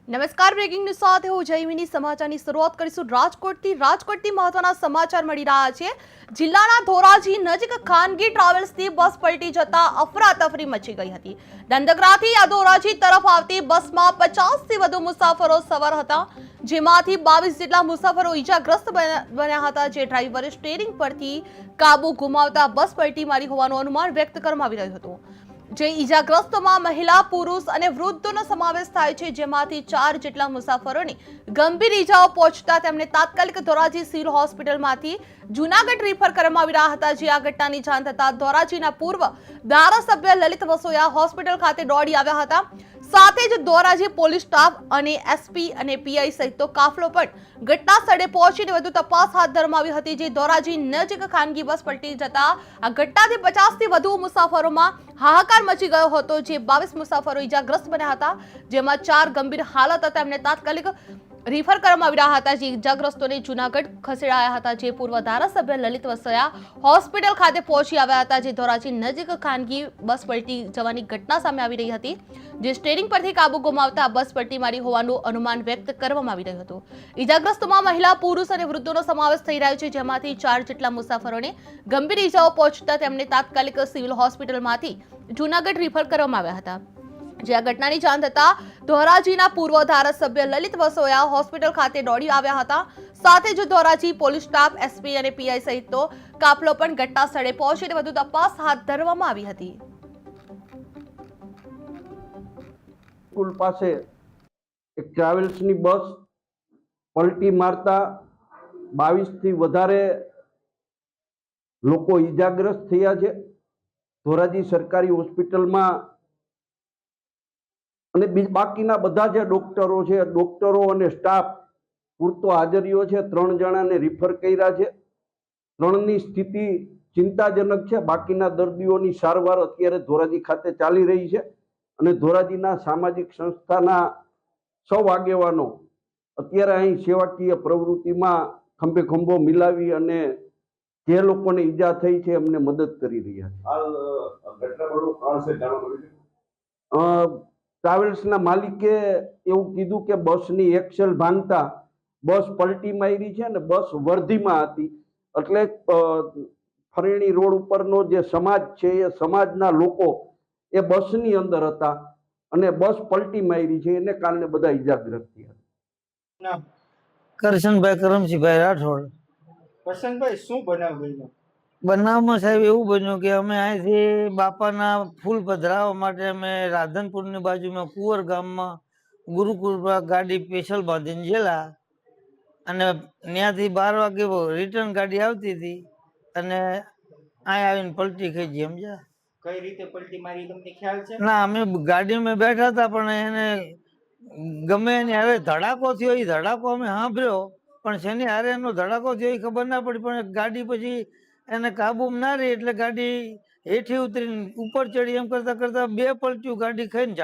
નમસ્કાર, breaking news સાથે હું જયમિની સમાચારની શરૂઆત કરીશું રાજકોટથી મહત્વના સમાચાર મળી રહ્યા છે। જિલ્લાના ધોરાજી નજીક ખાનગી ટ્રાવેલ્સની બસ પલટી જતા અફરાતફરી મચી ગઈ હતી। ધંધકરાથી આ ધોરાજી તરફ આવતી બસમાં 50થી વધુ મુસાફરો સવાર હતા, જેમાંથી 22 જેટલા મુસાફરો ઈજાગ્રસ્ત બન્યા હતા, જે ડ્રાઈવરે સ્ટીયરિંગ પરથી કાબુ ગુમાવતા બસ પલટી મારી હોવાનું અનુમાન વ્યક્ત કરવામાં આવી રહ્યું હતું। જે ઈજાગ્રસ્તોમાં મહિલા, પુરુષ અને વૃદ્ધોનો સમાવેશ થાય છે, જેમાંથી 4 જેટલા મુસાફરોને ગંભીર ઈજાઓ પહોંચતા તેમને તાત્કાલિક ધોરાજી સિવિલ હોસ્પિટલમાંથી જૂનાગઢ રિફર કરવામાં આવી રહ્યા હતા। જે આ ઘટનાની જાણ થતાં ધોરાજીના પૂર્વ ધારાસભ્ય લલિત વસોયા હોસ્પિટલ ખાતે દોડી આવ્યા હતા। સાથે જ ધોરાજી પોલીસ સ્ટાફ અને એસપી અને પીઆઈ સહિતનો કાફલો પણ ઘટના સ્થળે પહોંચીને વધુ તપાસ હાથ ધરવામાં આવી હતી। જે ધોરાજી નજીક ખાનગી બસ પલટી જતા આ ઘટનાથી 50થી વધુ મુસાફરોમાં હાહાકાર મચી ગયો હતો। જે 22 મુસાફરો ઈજાગ્રસ્ત બન્યા હતા, જેમાં 4 ગંભીર હાલત હતા, એમને તાત્કાલિક રિફર કરવામાં આવી રહ્યા હતા। જે ઈજાગ્રસ્તોને જૂનાગઢ ખસેડાયા હતા। જે પૂર્વ ધારાસભ્ય લલિત વસોયા હોસ્પિટલ ખાતે પહોંચી આવ્યા હતા। જે ધોરાજી નજીક ખાનગી બસ પલટી જવાની ઘટના સામે આવી રહી હતી, જે સ્ટીયરિંગ પરથી કાબુ ગુમાવતા બસ પલટી મારી હોવાનું અનુમાન વ્યક્ત કરવામાં આવી રહ્યું હતું। ઈજાગ્રસ્તોમાં મહિલા, પુરુષ અને વૃદ્ધોનો સમાવેશ થઈ રહ્યો છે, જેમાંથી 4 જેટલા મુસાફરોને ગંભીર ઈજાઓ પહોંચતા તેમને તાત્કાલિક સિવિલ હોસ્પિટલમાંથી જૂનાગઢ રિફર કરવામાં આવ્યા હતા। જે આ ઘટનાની જાણ થતા ધોરાજીના પૂર્વ ધારાસભ્ય લલિત વસોયા હોસ્પિટલ ખાતે દોડી આવ્યા હતા। સાથે જ ધોરાજી પોલીસ સ્ટાફ, એસપી અને પીઆઈ સહિતનો કાફલો પણ ઘટના સ્થળે પહોંચીને વધુ તપાસ હાથ ધરવામાં આવી હતી। સ્કૂલ પાસે એક ટ્રાવેલ્સની બસ પલટી મારતા 22થી વધારે લોકો ઈજાગ્રસ્ત થયા છે। ધોરાજી સરકારી હોસ્પિટલમાં અને બાકીના બધા જે ડોક્ટરો અને સ્ટાફ પૂરતો હાજરીઓ છે। 3 જણાને રિફર કર્યા છે। 3ની સ્થિતિ ચિંતાજનક છે। બાકીના દર્દીઓની સારવાર અત્યારે ધોરાજી ખાતે ચાલી રહી છે અને ધોરાજીના સામાજિક સંસ્થાના સૌ આગેવાનો અત્યારે અહીં સેવાકીય પ્રવૃત્તિમાં ખંભે ખંભો મિલાવી અને જે લોકોને ઈજા થઈ છે એમને મદદ કરી રહ્યા છે। ટ્રાવેલ્સના માલિકે એવું કીધું કે બસની એક્સેલ ભાંગતા બસ પલટી મારી છે અને બસ વર્ધીમાં હતી, એટલે ફરેણી રોડ ઉપરનો જે સમાજ છે એ સમાજના લોકો એ બસની અંદર હતા અને બસ પલટી મારી છે, એને કારણે બધા ઈજાગ્રસ્ત થયા। કરશનભાઈ કરમસિંહભાઈ રાઠોડ। કરશનભાઈ, શું બનાવ બન્યો? બનાવમાં સાહેબ એવું બન્યું કે અમે અહીંથી બાપાના ફૂલ પધરાવવા માટે અમે રાધનપુરની બાજુમાં કુંવર ગામમાં ગુરુકુળ ગાડી સ્પેશિયલ બાંધીને ગયેલા અને ત્યાંથી 12 વાગે રિટર્ન ગાડી આવતી હતી અને અહીં આવીને પલટી ખાઈ ગઈ। સમજ્યા? કઈ રીતે પલટી મારી તમને ખ્યાલ છે? ના, અમે ગાડીમાં બેઠા હતા પણ એને ગમે એની હારે ધડાકો થયો, એ ધડાકો અમે સાંભળ્યો પણ શેની હારે એનો ધડાકો થયો એ ખબર ના પડી, પણ ગાડી પછી એને કાબુમાં ના રહી એટલે ગાડી હેઠી ઉતરીને ઉપર ચડી, એમ કરતા કરતા 2 પલટીઓ ગાડી ખાઈને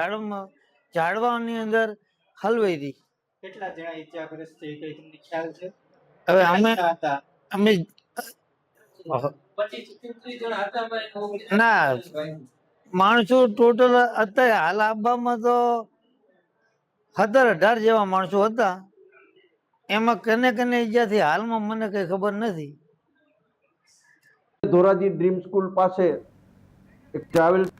ઝાડવાની અંદર હલવાઈ હતી। કેટલા જણા ઈજાગ્રસ્ત છે કઈ તમને ખ્યાલ છે? હવે હતા અમે ના માણસો ટોટલ અત્યારે હાલ આબામાં તો 17-18 જેવા માણસો હતા। એમાં કને ઈજાથી હાલમાં મને કઈ ખબર નથી। ધોરાજી ડ્રીમ સ્કૂલ પાસે એક ટ્રાવેલ્સ